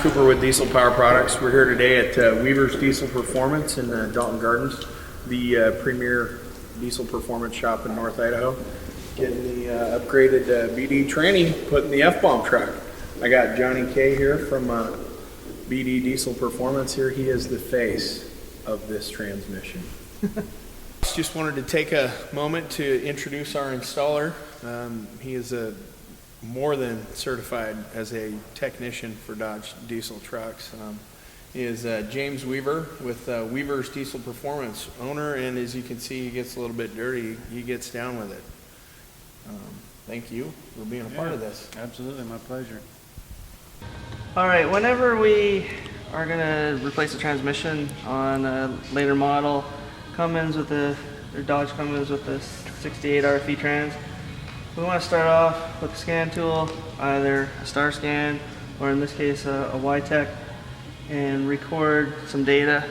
Cooper with Diesel Power Products. We're here today at Weaver's Diesel Performance in Dalton Gardens, the premier diesel performance shop in North Idaho. Getting the upgraded BD Tranny put in the F-bomb truck. I got Johnny K here from BD Diesel Performance here. He is the face of this transmission. Just wanted to take a moment to introduce our installer. He is more than certified as a technician for Dodge diesel trucks. He is James Weaver with Weaver's Diesel Performance, owner, and as you can see, he gets a little bit dirty. He gets down with it. Thank you for being a part of this. Absolutely, my pleasure. All right, whenever we are going to replace a transmission on a later model, Dodge Cummins with the 68 RFE trans, we want to start off with the scan tool, either a star scan or in this case a Y-Tech, and record some data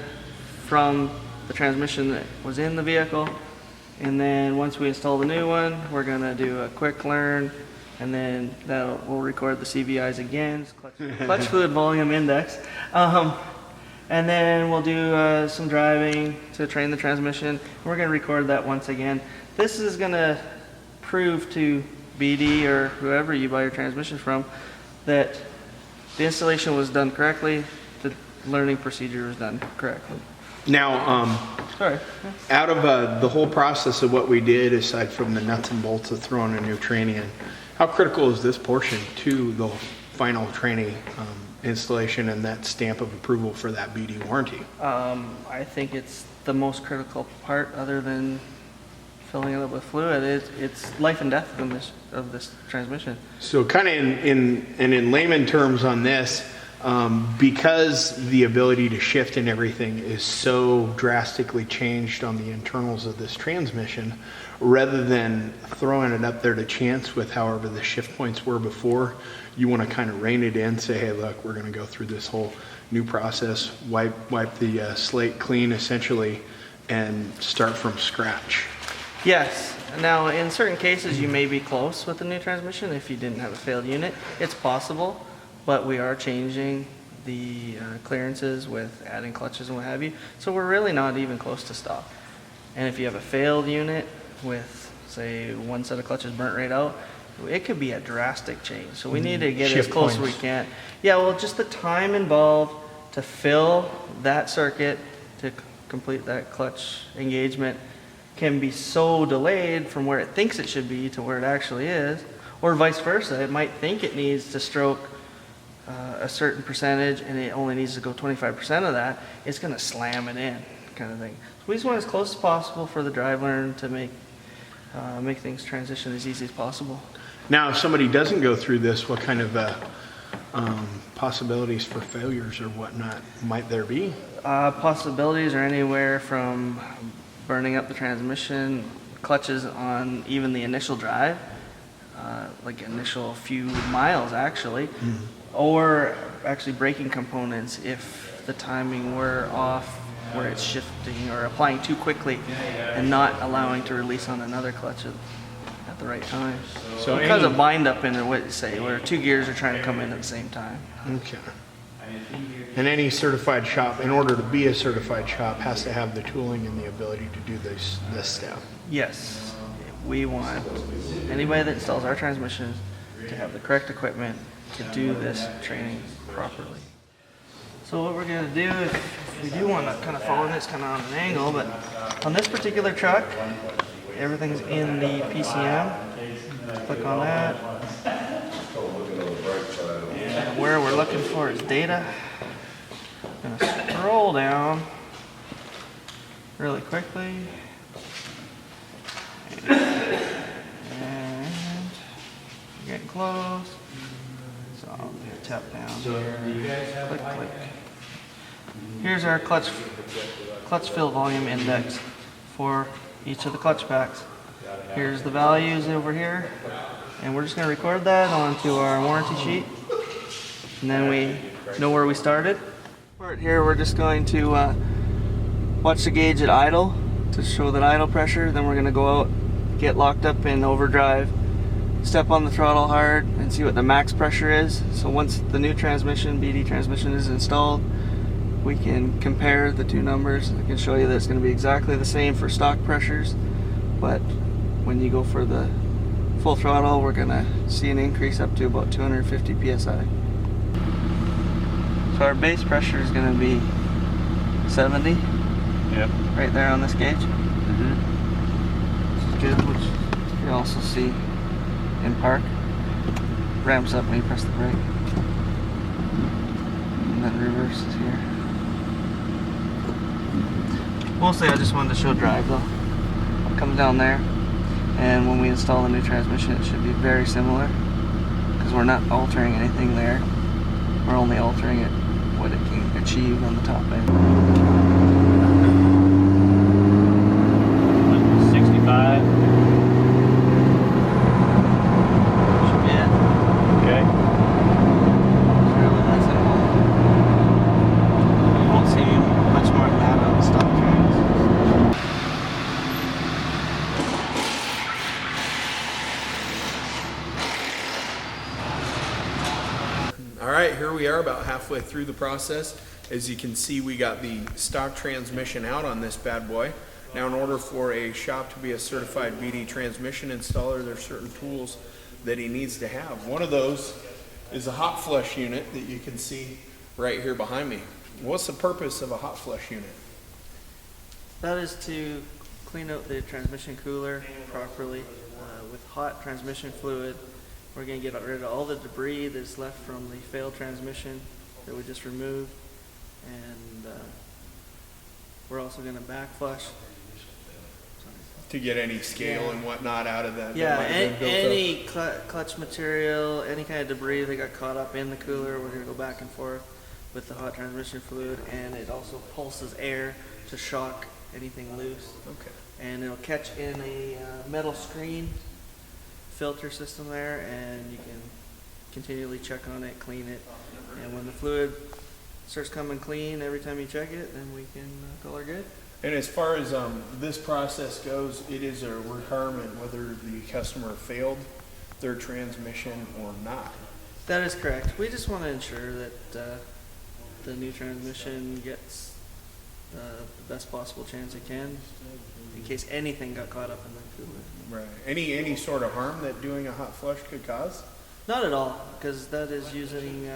from the transmission that was in the vehicle. And then once we install the new one, we're going to do a quick learn, and then we'll record the CVIs again, clutch fluid volume index. And then we'll do some driving to train the transmission. We're going to record that once again. This is going to prove to BD or whoever you buy your transmission from that the installation was done correctly, the learning procedure was done correctly. Now, Sorry. out of the whole process of what we did, aside from the nuts and bolts of throwing a new tranny in, how critical is this portion to the final tranny installation and that stamp of approval for that BD warranty? I think it's the most critical part, other than filling it up with fluid. It's life and death of this transmission. So kind of in layman terms on this, because the ability to shift and everything is so drastically changed on the internals of this transmission, rather than throwing it up there to chance with however the shift points were before, you want to kind of rein it in, say, hey, look, we're going to go through this whole new process, wipe the slate clean essentially, and start from scratch. Yes. Now, in certain cases, you may be close with the new transmission if you didn't have a failed unit. It's possible, but we are changing the clearances with adding clutches and what have you. So we're really not even close to stock. And if you have a failed unit with, say, one set of clutches burnt right out, it could be a drastic change. So we need to get as close as we can. Yeah, well, just the time involved to fill that circuit to complete that clutch engagement can be so delayed from where it thinks it should be to where it actually is, or vice versa. It might think it needs to stroke a certain percentage and it only needs to go 25% of that. It's going to slam it in, kind of thing. So we just want as close as possible for the drive learn to make things transition as easy as possible. Now, if somebody doesn't go through this, what kind of possibilities for failures or whatnot might there be? Possibilities are anywhere from burning up the transmission, clutches on even the initial drive, like initial few miles actually, or actually braking components if the timing were off, where it's shifting or applying too quickly and not allowing to release on another clutch at the right time. So because of bind up in what you say, where two gears are trying to come in at the same time. Okay. And any certified shop, in order to be a certified shop, has to have the tooling and the ability to do this step. Yes. We want anybody that installs our transmissions to have the correct equipment to do this training properly. So what we're going to do, if we do want to kind of follow this kind of on an angle, but on this particular truck, everything's in the PCM. Click on that. And where we're looking for is data. I'm going to scroll down really quickly. And we're getting close. So I'm going to tap down here. Click, click. Here's our clutch fill volume index for each of the clutch packs. Here's the values over here, and we're just going to record that onto our warranty sheet, and then we know where we started. Right here, we're just going to watch the gauge at idle to show that idle pressure. Then we're going to go out, get locked up in overdrive, step on the throttle hard and see what the max pressure is. So once the new transmission, BD transmission, is installed, we can compare the two numbers. I can show you that it's going to be exactly the same for stock pressures, but when you go for the full throttle, we're going to see an increase up to about 250 psi. So our base pressure is going to be 70. Yep. Right there on this gauge. Mm-hmm. Which is good, which you also see in park. Ramps up when you press the brake. And then reverses here. Mostly I just wanted to show drive though. Comes down there, and when we install the new transmission it should be very similar, because we're not altering anything there. We're only altering it what it can achieve on the top end. 65. Should be it. Okay. It's really that simple. You won't see much more than that on the stock trains. All right, here we are about halfway through the process. As you can see, we got the stock transmission out on this bad boy. Now, in order for a shop to be a certified BD transmission installer, there's certain tools that he needs to have. One of those is a hot flush unit that you can see right here behind me. What's the purpose of a hot flush unit? That is to clean out the transmission cooler properly with hot transmission fluid. We're going to get rid of all the debris that's left from the failed transmission that we just removed, and we're also going to back flush. To get any scale and whatnot out of that. Yeah, that might have been built any clutch material, any kind of debris that got caught up in the cooler, we're going to go back and forth with the hot transmission fluid, and it also pulses air to shock anything loose. Okay. And it'll catch in a metal screen filter system there, and you can continually check on it, clean it, and when the fluid starts coming clean every time you check it, then we can call her good. And as far as this process goes, it is a requirement whether the customer failed their transmission or not. That is correct. We just want to ensure that the new transmission gets the best possible chance it can, in case anything got caught up in the cooler. Right. Any sort of harm that doing a hot flush could cause? Not at all, because that is using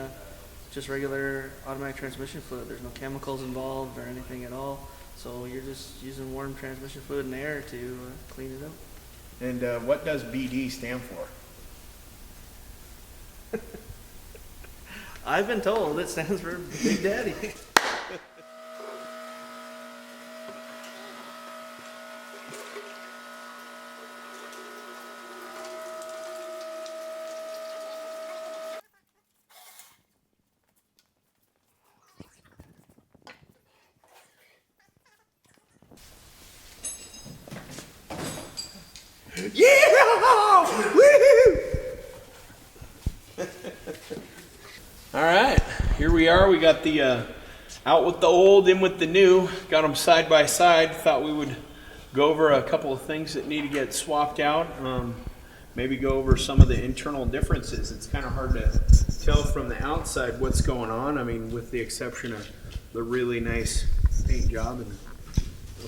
just regular automatic transmission fluid. There's no chemicals involved or anything at all. So you're just using warm transmission fluid and air to clean it up. And what does BD stand for? I've been told it stands for Big Daddy. Yeah! Woo! All right, here we are. We got the out with the old, in with the new. Got them side by side. Thought we would go over a couple of things that need to get swapped out. Maybe go over some of the internal differences. It's kind of hard to tell from the outside what's going on. I mean, with the exception of the really nice paint job and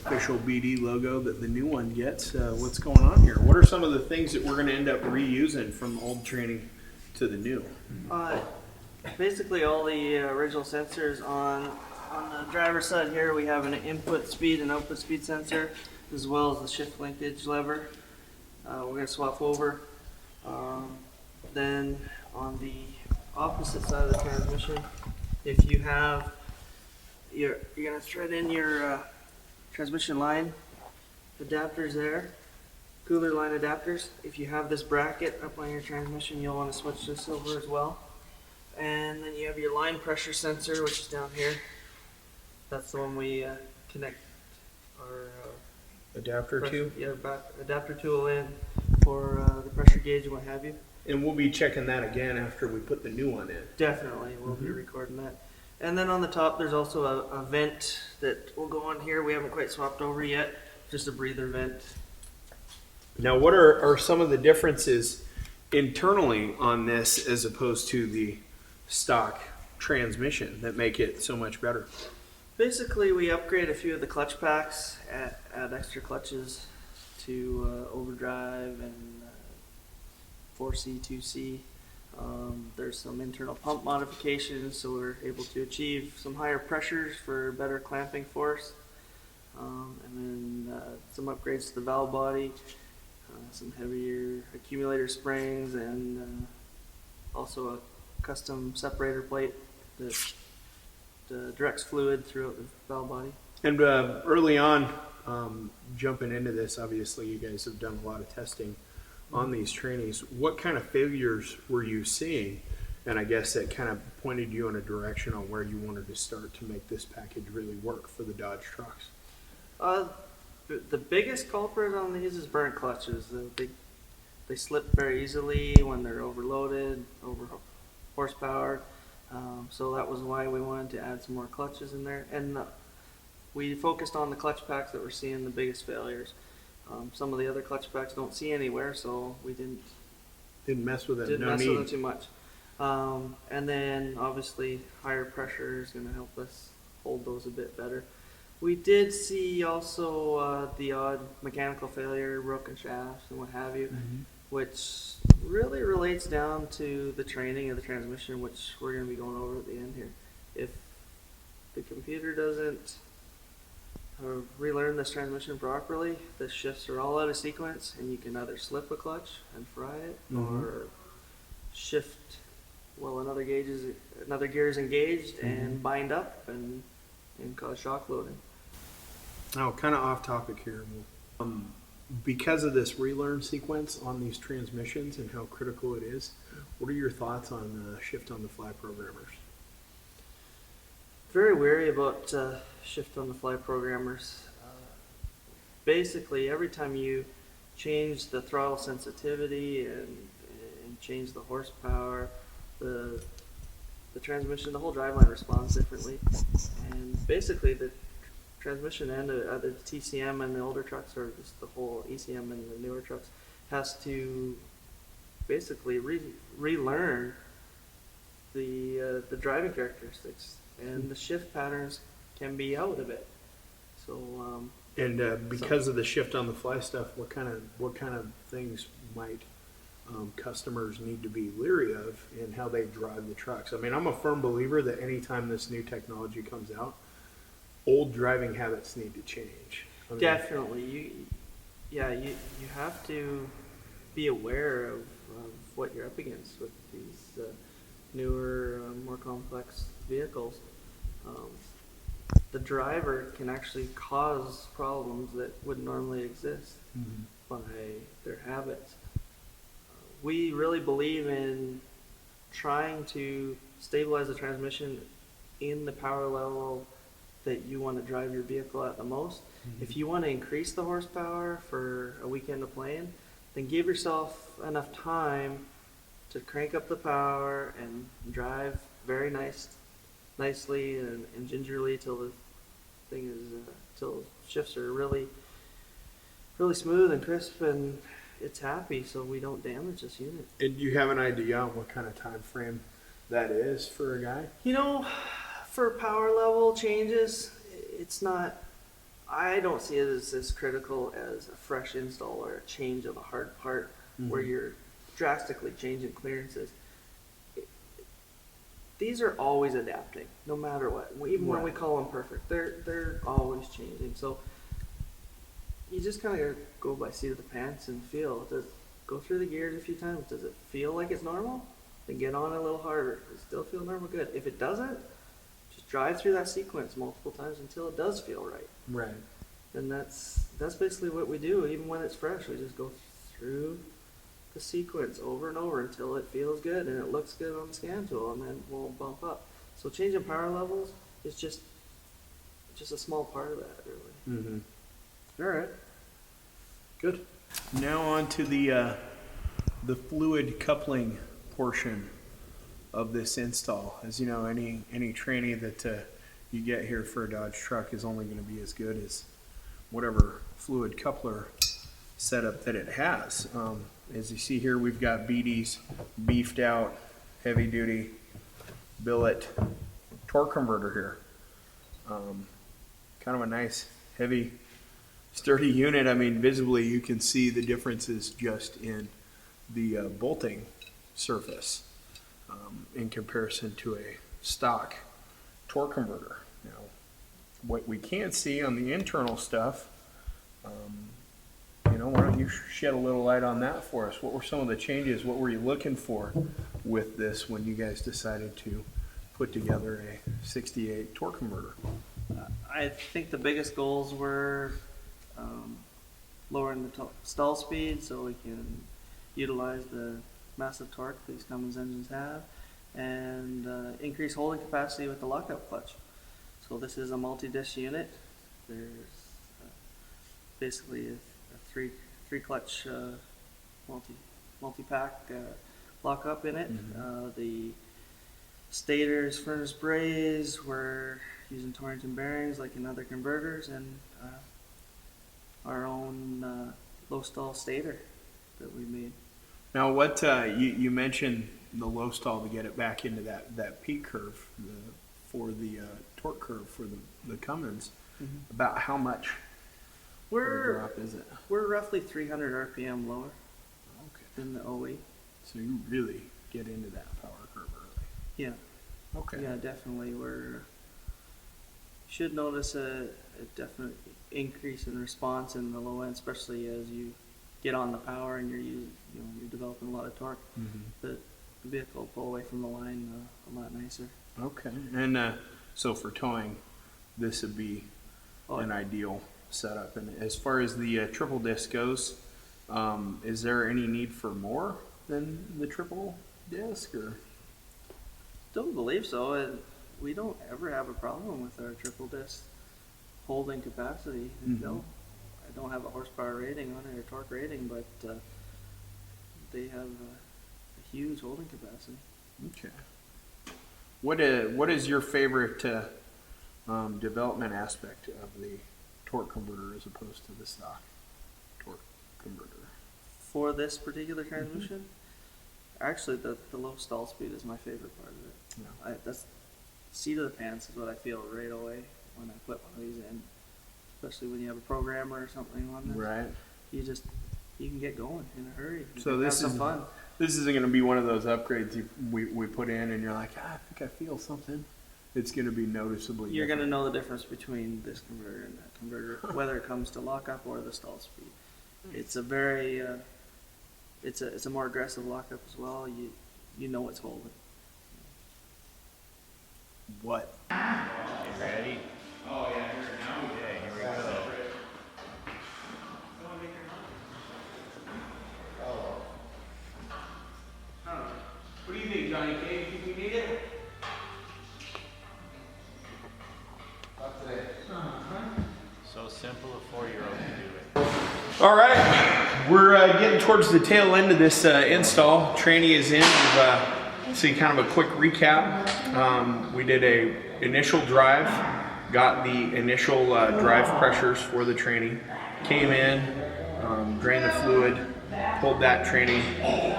official BD logo that the new one gets. What's going on here? What are some of the things that we're going to end up reusing from the old training to the new? Basically all the original sensors on the driver's side here. We have an input speed and output speed sensor, as well as the shift linkage lever. We're going to swap over. Then on the opposite side of the transmission, if you have you're going to thread in your transmission line adapters there, cooler line adapters. If you have this bracket up on your transmission, you'll want to switch this over as well. And then you have your line pressure sensor, which is down here. That's the one we connect our Adapter to? Yeah, adapter tool in for the pressure gauge and what have you. And we'll be checking that again after we put the new one in. Definitely, we'll be recording that. And then on the top, there's also a vent that will go on here. We haven't quite swapped over yet, just a breather vent. Now, what are some of the differences internally on this as opposed to the stock transmission that make it so much better? Basically, we upgrade a few of the clutch packs, add extra clutches to overdrive and 4C, 2C. There's some internal pump modifications, so we're able to achieve some higher pressures for better clamping force. And then some upgrades to the valve body, some heavier accumulator springs, and also a custom separator plate that directs fluid throughout the valve body. And early on, jumping into this, obviously you guys have done a lot of testing on these Trannies. What kind of failures were you seeing? And I guess that kind of pointed you in a direction on where you wanted to start to make this package really work for the Dodge trucks. The biggest culprit on these is burnt clutches. They slip very easily when they're overloaded, over horsepower. So that was why we wanted to add some more clutches in there. And we focused on the clutch packs that were seeing the biggest failures. Some of the other clutch packs don't see anywhere, so we didn't mess with it. Didn't No mess need. with them too much. And then obviously higher pressure is going to help us hold those a bit better. We did see also the odd mechanical failure, broken shafts, and what have you, which really relates down to the training of the transmission, which we're going to be going over at the end here. If the computer doesn't relearn this transmission properly, the shifts are all out of sequence, and you can either slip a clutch and fry it, or shift while another gear is engaged and bind up and cause shock loading. Now, kind of off topic here. Because of this relearn sequence on these transmissions and how critical it is, what are your thoughts on shift on the fly programmers? Very wary about shift on the fly programmers. Basically, every time you change the throttle sensitivity and change the horsepower, the transmission, the whole driveline responds differently. And basically, the transmission and the TCM and the older trucks, or just the whole ECM and the newer trucks, has to basically relearn the driving characteristics, and the shift patterns can be out of it. So because of the shift on the fly stuff, what kind of things might customers need to be leery of in how they drive the trucks? I mean, I'm a firm believer that anytime this new technology comes out, old driving habits need to change. I mean, definitely, you have to be aware of what you're up against with these newer, more complex vehicles. The driver can actually cause problems that wouldn't normally exist by their habits. We really believe in trying to stabilize the transmission in the power level that you want to drive your vehicle at the most. If you want to increase the horsepower for a weekend of playing, then give yourself enough time to crank up the power and drive very nicely and gingerly till the thing is till shifts are really smooth and crisp and it's happy, so we don't damage this unit. And do you have an idea on what kind of time frame that is for a guy? You know, for power level changes, it's not, I don't see it as critical as a fresh install or a change of a hard part where you're drastically changing clearances. These are always adapting, no matter what. Even when we call them perfect, they're always changing. So you just kind of go by seat of the pants and feel. Go through the gears a few times. Does it feel like it's normal? Then get on a little harder. Does it still feel normal? Good. If it doesn't, just drive through that sequence multiple times until it does feel right. Right. And that's basically what we do. Even when it's fresh, we just go through the sequence over and over until it feels good and it looks good on the scan tool, and then we'll bump up. So changing power levels is just a small part of that, really. All right. Good. Now on to the fluid coupling portion of this install. As you know, any tranny that you get here for a Dodge truck is only going to be as good as whatever fluid coupler setup that it has. As you see here, we've got BD's beefed out, heavy duty billet torque converter here. Kind of a nice, heavy, sturdy unit. I mean, visibly you can see the differences just in the bolting surface in comparison to a stock torque converter. Now, what we can't see on the internal stuff, why don't you shed a little light on that for us? What were some of the changes? What were you looking for with this when you guys decided to put together a 68 torque converter? I think the biggest goals were lowering the stall speed so we can utilize the massive torque these Cummins engines have, and increase holding capacity with the lockup clutch. So this is a multi-disc unit. There's basically a three clutch multi-pack lockup in it. The stator's furnace braze, we're using Torrington bearings like in other converters, and our own low stall stator that we made. Now, what you mentioned the low stall to get it back into that peak curve for the torque curve for the Cummins. About how much drop is it? We're roughly 300 RPM lower than the OE. So you really get into that power curve early. Yeah. Okay. Yeah, definitely. Should notice a definite increase in response in the low end, especially as you get on the power and you're developing a lot of torque. The vehicle will pull away from the line a lot nicer. Okay. And so for towing, this would be an ideal setup. And as far as the triple disc goes, is there any need for more than the triple disc, or? Don't believe so. And we don't ever have a problem with our triple disc holding capacity. No, I don't have a horsepower rating on it or torque rating, but they have a huge holding capacity. Okay. What is your favorite development aspect of the torque converter as opposed to the stock torque converter? For this particular transmission, actually the low stall speed is my favorite part of it. Yeah. That's seat of the pants is what I feel right away when I put one of these in, especially when you have a programmer or something on this. Right. You can get going in a hurry. So this is fun. This isn't going to be one of those upgrades we put in and you're like, I think I feel something. It's going to be noticeably. You're going to know the difference between this converter and that converter, whether it comes to lockup or the stall speed. It's a very, it's a more aggressive lockup as well. You know it's holding. What? You ready? Oh yeah, here we go. What do you think, Johnny K? You think we need it? Not today. So simple, a 4-year-old can do it. All right, we're getting towards the tail end of this install. Tranny is in. We've see kind of a quick recap. We did a initial drive, got the initial drive pressures for the tranny, came in, drained the fluid, pulled that tranny,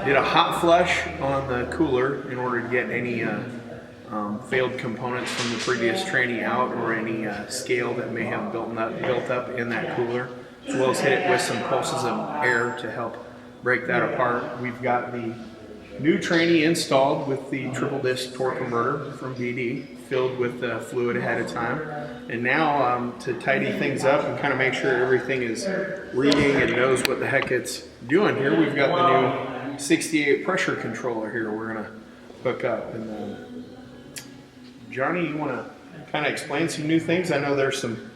did a hot flush on the cooler in order to get any failed components from the previous tranny out, or any scale that may have built up in that cooler, as well as hit it with some pulses of air to help break that apart. We've got the new tranny installed with the triple disc torque converter from BD, filled with fluid ahead of time. And now to tidy things up and kind of make sure everything is reading and knows what the heck it's doing here, we've got the new 68 pressure controller here we're going to hook up. And Johnny, you want to kind of explain some new things? I know there's some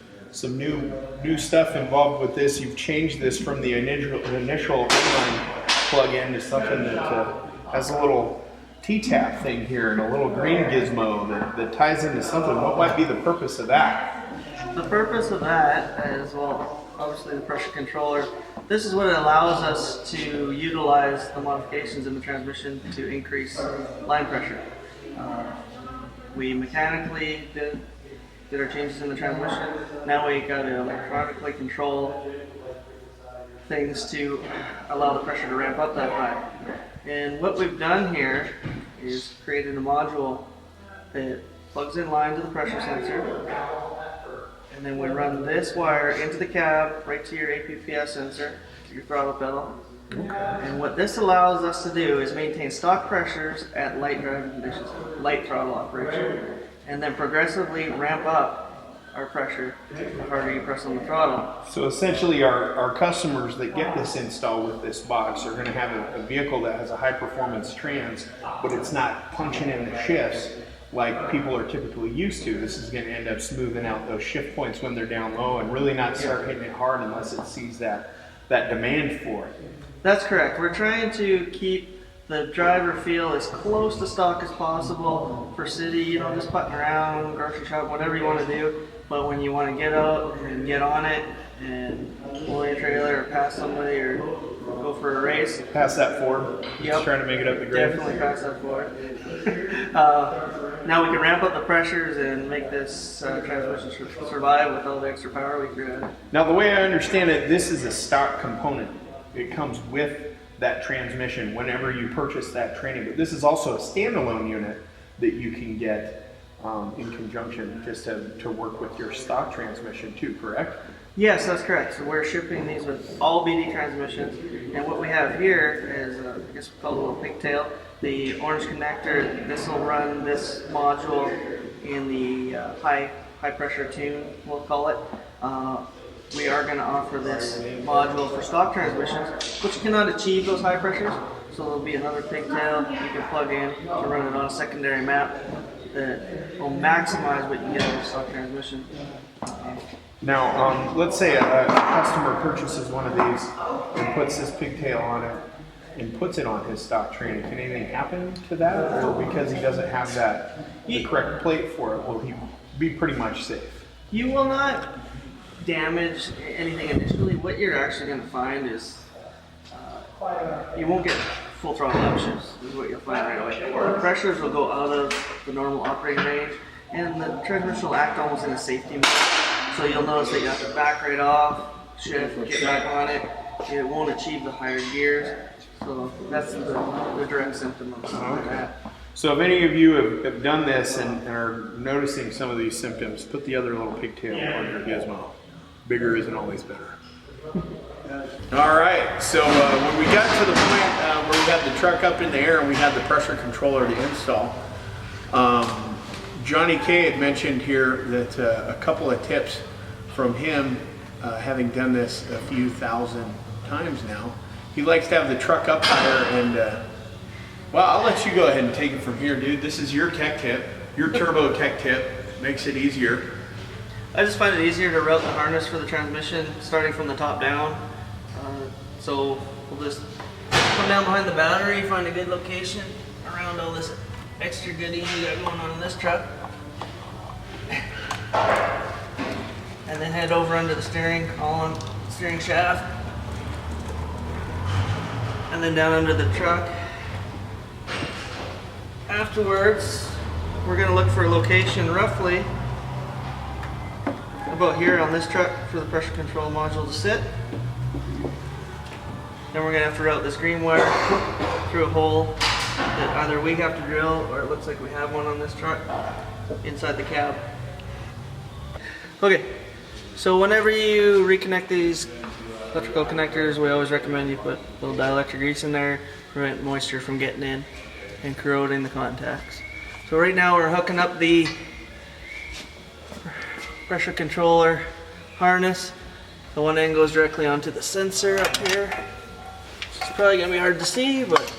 new stuff involved with this. You've changed this from the initial inline plug-in to something that has a little T-tap thing here and a little green gizmo that ties into something. What might be the purpose of that? The purpose of that is, well, obviously the pressure controller. This is what it allows us to utilize the modifications in the transmission to increase line pressure. We mechanically did our changes in the transmission. Now we got to electronically control things to allow the pressure to ramp up that high. And what we've done here is created a module that plugs in line to the pressure sensor, and then we run this wire into the cab right to your APPS sensor, to your throttle pedal. And what this allows us to do is maintain stock pressures at light driving conditions, light throttle operation, and then progressively ramp up our pressure the harder you press on the throttle. So essentially our customers that get this install with this box are going to have a vehicle that has a high performance trans, but it's not punching in the shifts like people are typically used to. This is going to end up smoothing out those shift points when they're down low and really not start hitting it hard unless it sees that demand for it. That's correct. We're trying to keep the driver feel as close to stock as possible for city, you know, just putting around, grocery shop, whatever you want to do. But when you want to get out and get on it and pull your trailer or pass somebody or go for a race. Pass that Ford. Yep. Just trying to make it up the grade. Definitely pass that Ford. Now we can ramp up the pressures and make this transmission survive with all the extra power we created. Now the way I understand it, this is a stock component. It comes with that transmission whenever you purchase that Tranny, but this is also a standalone unit that you can get in conjunction just to work with your stock transmission too, correct? Yes, that's correct. So we're shipping these with all BD transmissions, and what we have here is, I guess we call it a little pigtail. The orange connector, this will run this module in the high pressure tune, we'll call it. We are going to offer this module for stock transmissions, which cannot achieve those high pressures. So there'll be another pigtail you can plug in to run it on a secondary map that will maximize what you get out of stock transmission. Now, let's say a customer purchases one of these and puts this pigtail on it and puts it on his stock Tranny. Can anything happen to that? Or because he doesn't have the correct plate for it, will he be pretty much safe? You will not damage anything initially. What you're actually going to find is you won't get full throttle upshifts, is what you'll find right away. The pressures will go out of the normal operating range, and the transmission will act almost in a safety mode. So you'll notice that you have to back right off, shift, get back on it. It won't achieve the higher gears. So that's the direct symptom of something like that. So if any of you have done this and are noticing some of these symptoms, put the other little pigtail on your gizmo. Bigger isn't always better. All right, so when we got to the point where we had the truck up in the air and we had the pressure controller to install, Johnny K had mentioned here that a couple of tips from him, having done this a few thousand times now. He likes to have the truck up higher and, well, I'll let you go ahead and take it from here, dude. This is your tech tip, your turbo tech tip, makes it easier. I just find it easier to route the harness for the transmission starting from the top down. So we'll just come down behind the battery, find a good location around all this extra goodies we got going on in this truck. And then head over under the steering column, steering shaft. And then down under the truck. Afterwards, we're going to look for a location roughly about here on this truck for the pressure control module to sit. Then we're going to have to route this green wire through a hole that either we have to drill or it looks like we have one on this truck inside the cab. Okay, so whenever you reconnect these electrical connectors, we always recommend you put a little dielectric grease in there, prevent moisture from getting in and corroding the contacts. So right now we're hooking up the pressure controller harness. The one end goes directly onto the sensor up here. It's probably going to be hard to see, but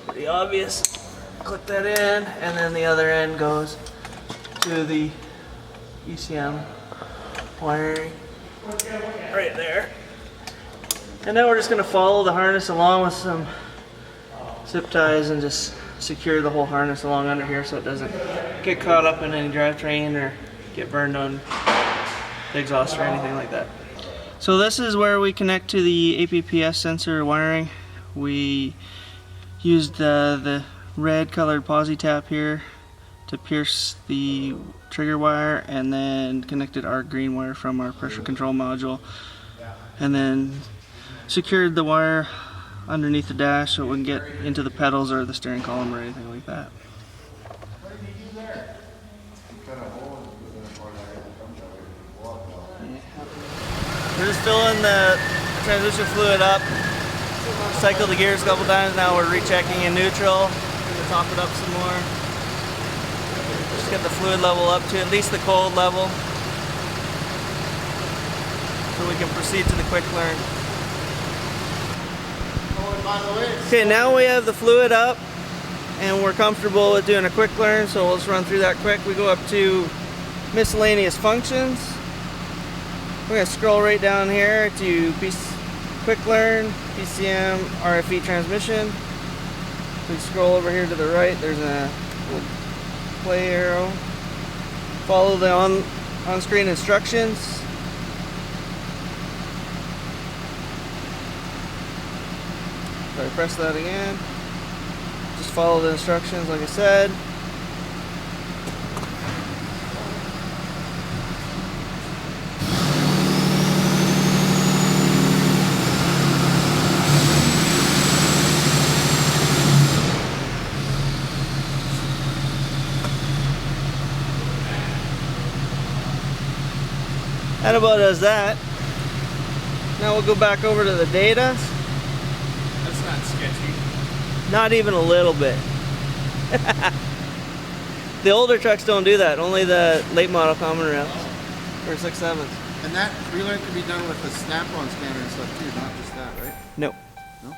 pretty obvious. Click that in, and then the other end goes to the ECM wiring right there. And now we're just going to follow the harness along with some zip ties and just secure the whole harness along under here so it doesn't get caught up in any drivetrain or get burned on the exhaust or anything like that. So this is where we connect to the APPS sensor wiring. We used the red colored posi tap here to pierce the trigger wire and then connected our green wire from our pressure control module and then secured the wire underneath the dash so it wouldn't get into the pedals or the steering column or anything like that. We're just filling the transmission fluid up. Cycled the gears a couple times, now we're rechecking in neutral. Gonna top it up some more. Just get the fluid level up to at least the cold level, so we can proceed to the quick learn. Okay, now we have the fluid up and we're comfortable with doing a quick learn, so we'll just run through that quick. We go up to miscellaneous functions. We're gonna scroll right down here to quick learn, PCM, RFE transmission. We scroll over here to the right, there's a little play arrow. Follow the on-screen instructions. So I press that again. Just follow the instructions like I said. That about does that. Now we'll go back over to the data. That's not sketchy. Not even a little bit. The older trucks don't do that. Only the late model common rails or 6.7s. And that relearn can be done with the snap-on scanner and stuff too, not just that, right? No. No?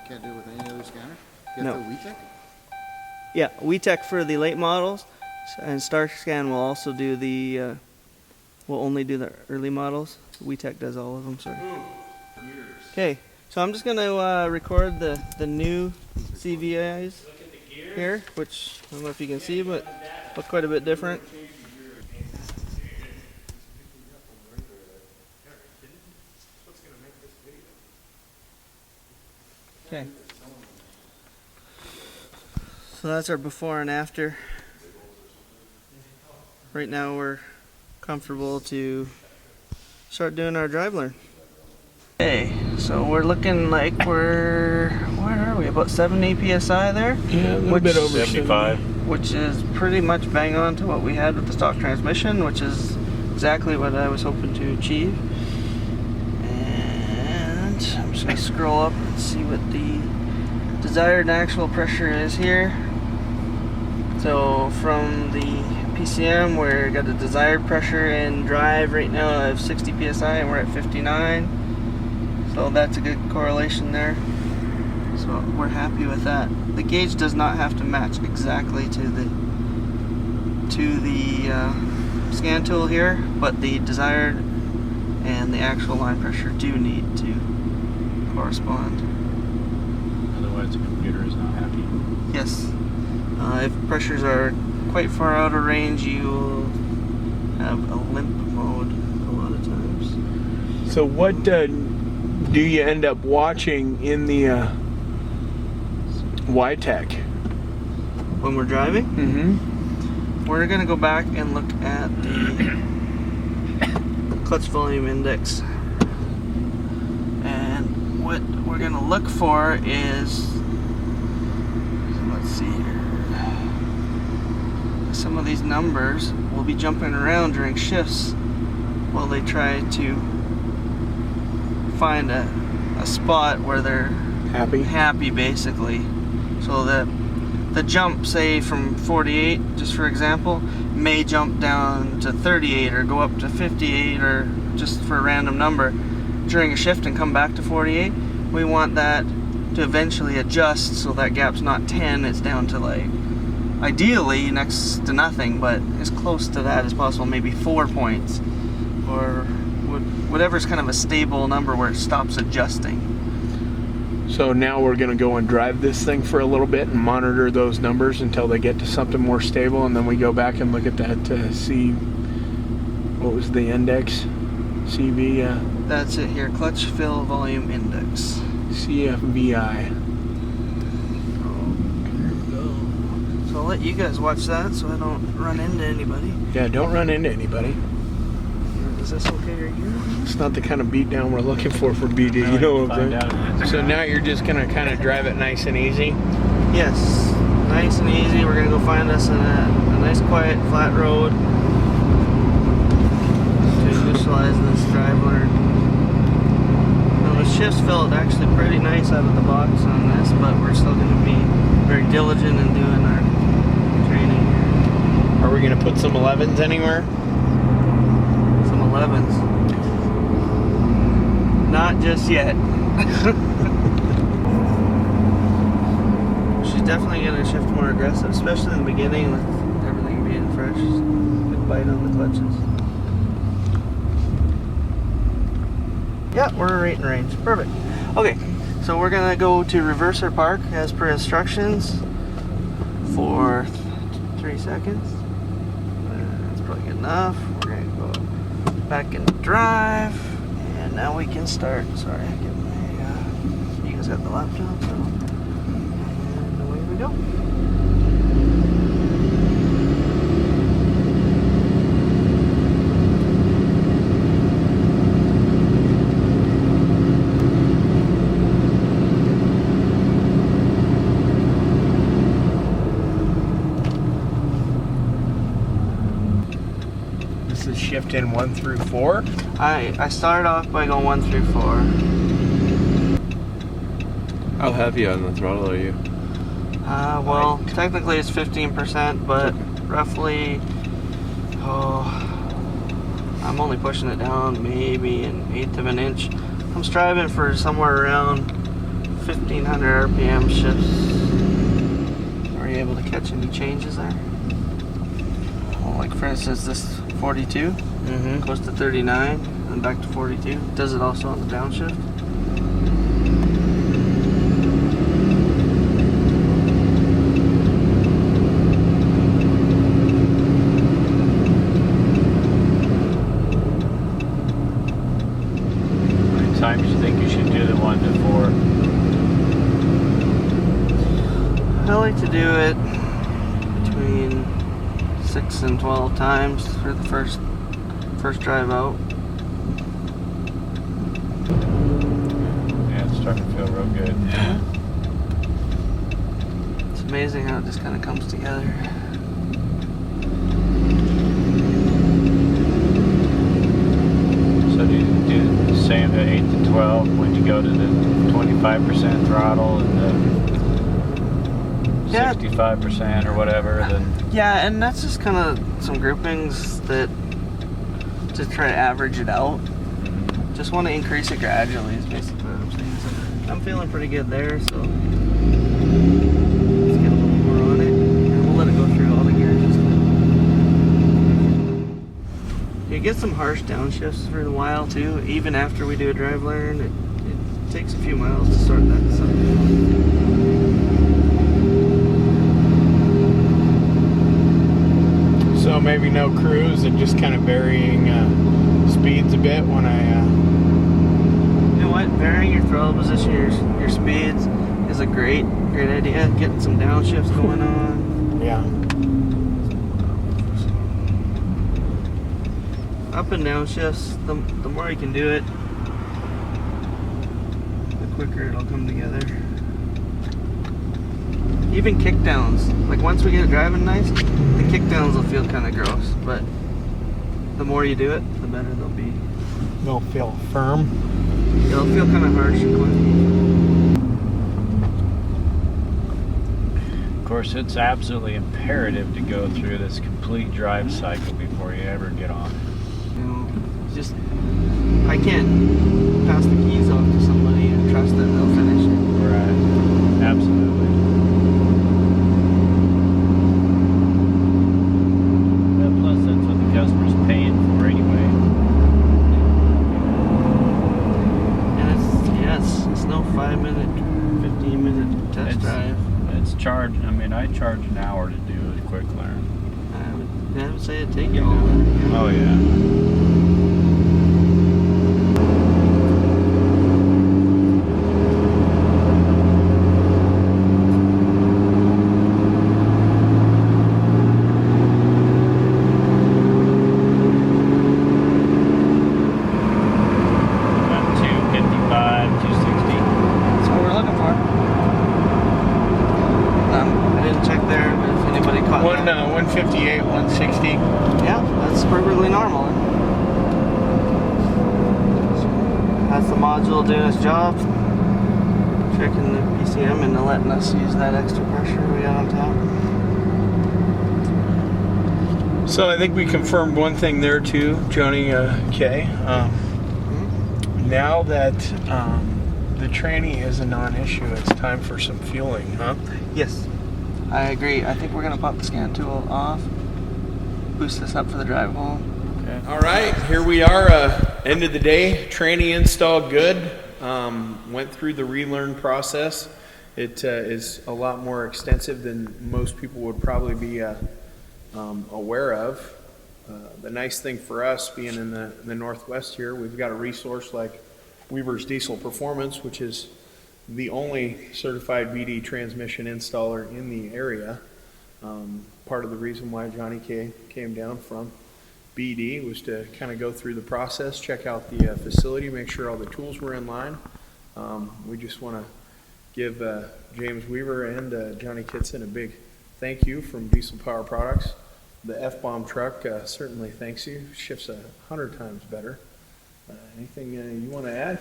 Can't do it with any other scanner? You No. have to WeTech? Yeah, WeTech for the late models, and StarScan will also do the. We'll only do the early models. WeTech does all of them. Sorry. Okay, so I'm just gonna record the new CVIs here, which I don't know if you can see, but look quite a bit different. Okay. So that's our before and after. Right now we're comfortable to start doing our drive learn. Okay, so we're looking like where are we? About 70 PSI there? Yeah, a little bit over 75. Which is pretty much bang on to what we had with the stock transmission, which is exactly what I was hoping to achieve. And I'm just gonna scroll up and see what the desired actual pressure is here. So from the PCM, we're got a desired pressure in drive right now of 60 PSI and we're at 59. So that's a good correlation there. So we're happy with that. The gauge does not have to match exactly to the scan tool here, but the desired and the actual line pressure do need to correspond. Otherwise the computer is not happy. Yes. If pressures are quite far out of range, you will have a limp mode a lot of times. So what do you end up watching in the YTech? When we're driving, Mm-hmm. we're going to go back and look at the clutch volume index. And what we're going to look for is, let's see here, some of these numbers will be jumping around during shifts while they try to find a spot where they're happy basically. So that the jump, say from 48, just for example, may jump down to 38 or go up to 58 or just for a random number during a shift and come back to 48. We want that to eventually adjust so that gap's not 10, it's down to like, ideally next to nothing, but as close to that as possible, maybe 4 points or whatever's kind of a stable number where it stops adjusting. So now we're going to go and drive this thing for a little bit and monitor those numbers until they get to something more stable, and then we go back and look at that to see what was the index? CV? That's it here, clutch fill volume index. CFVI. So I'll let you guys watch that so I don't run into anybody. Yeah, don't run into anybody. The Is this okay right here? It's not the kind of beat down we're looking for BD. You know what I'm saying? So now you're just gonna kind of drive it nice and easy. Yes, nice and easy. We're gonna go find us a nice quiet flat road to initialize this drive learn. Now the shifts felt actually pretty nice out of the box on this, but we're still gonna be very diligent in doing our training here. Are we gonna put some 11s anywhere? Some 11s. Not just yet. She's definitely gonna shift more aggressive, especially in the beginning with everything being fresh. Good bite on the clutches. Yeah, we're right in range. Perfect. Okay, so we're gonna go to reverser park as per instructions for 3 seconds. That's probably good enough. We're gonna go back in drive, and now we can start. Sorry, I get my. You guys got the laptop, so and away we go. This is shift in 1 through 4. I started off by going 1 through 4. How heavy on the throttle are you? Well, technically it's 15%, but roughly, I'm only pushing it down maybe an 1/8 of an inch. I'm striving for somewhere around 1500 RPM shifts. Are you able to catch any changes there? Well, like for instance, this 42 goes to 39 and back to 42. Does it also on the downshift? Times you think you should do the 1 to 4? I like to do it between 6 and 12 times for the first drive out. Yeah, it's starting to feel real good. It's amazing how it just kind of comes together. So do you do the same to 8 to 12 when you go to the 25% throttle and the Yeah. 65% or whatever, then Yeah, and that's just kind of some groupings that to try to average it out. Just want to increase it gradually is basically what I'm saying. So I'm feeling pretty good there, so let's get a little more on it. And we'll let it go through all the gears just You get some harsh downshifts for a while too. Even after we do a drive learn, it takes a few miles to start that stuff. So maybe no cruise and just kind of varying speeds a bit when You know what? Varying your throttle position, your speeds is a great idea. Getting some downshifts going on. yeah. Up and down shifts, the more you can do it, the quicker it'll come together. Even kickdowns, like once we get it driving nice, the kickdowns will feel kind of gross, but the more you do it, the better they'll be. They'll feel firm. It'll feel kind of harsh and quick. of course it's absolutely imperative to go through this complete drive cycle before you ever get on. You know, just I can't pass the keys off to somebody and trust that they'll finish it. Right. Absolutely. Plus that's what the customer's paying for anyway. And it's no 5-minute, 15-minute test drive. It's charged. I mean, I charge an hour to do a quick learn. I would say it'd take you all that. Oh yeah. That's the module doing its job. Checking the PCM and letting us use that extra pressure we got on top. So I think we confirmed one thing there too, Joni K. Now that the tranny is a non-issue, it's time for some fueling, huh? Yes, I agree. I think we're gonna pop the scan tool off, boost this up for the drive home. Okay. All right, here we are, end of the day. Tranny install good. Went through the relearn process. It is a lot more extensive than most people would probably be aware of. The nice thing for us being in the Northwest here, we've got a resource like Weaver's Diesel Performance, which is the only certified BD transmission installer in the area. Part of the reason why Johnny K came down from BD was to kind of go through the process, check out the facility, make sure all the tools were in line. We just want to give James Weaver and Johnny Kitson a big thank you from Diesel Power Products. The F-bomb truck certainly thanks you. Shifts 100 times better. Anything you want to add?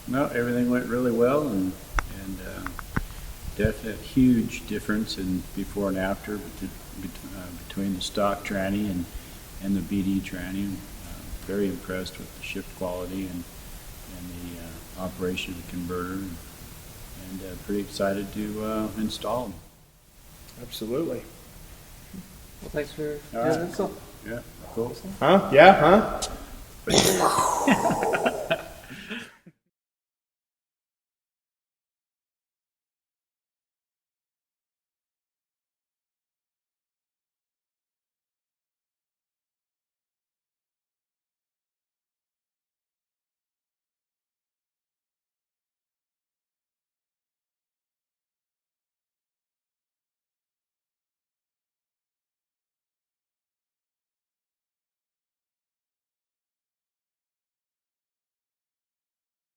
No, everything went really well, and definite huge difference in before and after between the stock tranny and the BD tranny. Very impressed with the shift quality and the operation of the converter, and pretty excited to install them. Absolutely. Well, thanks for All right. doing this. Yeah, cool. Huh? Yeah, huh?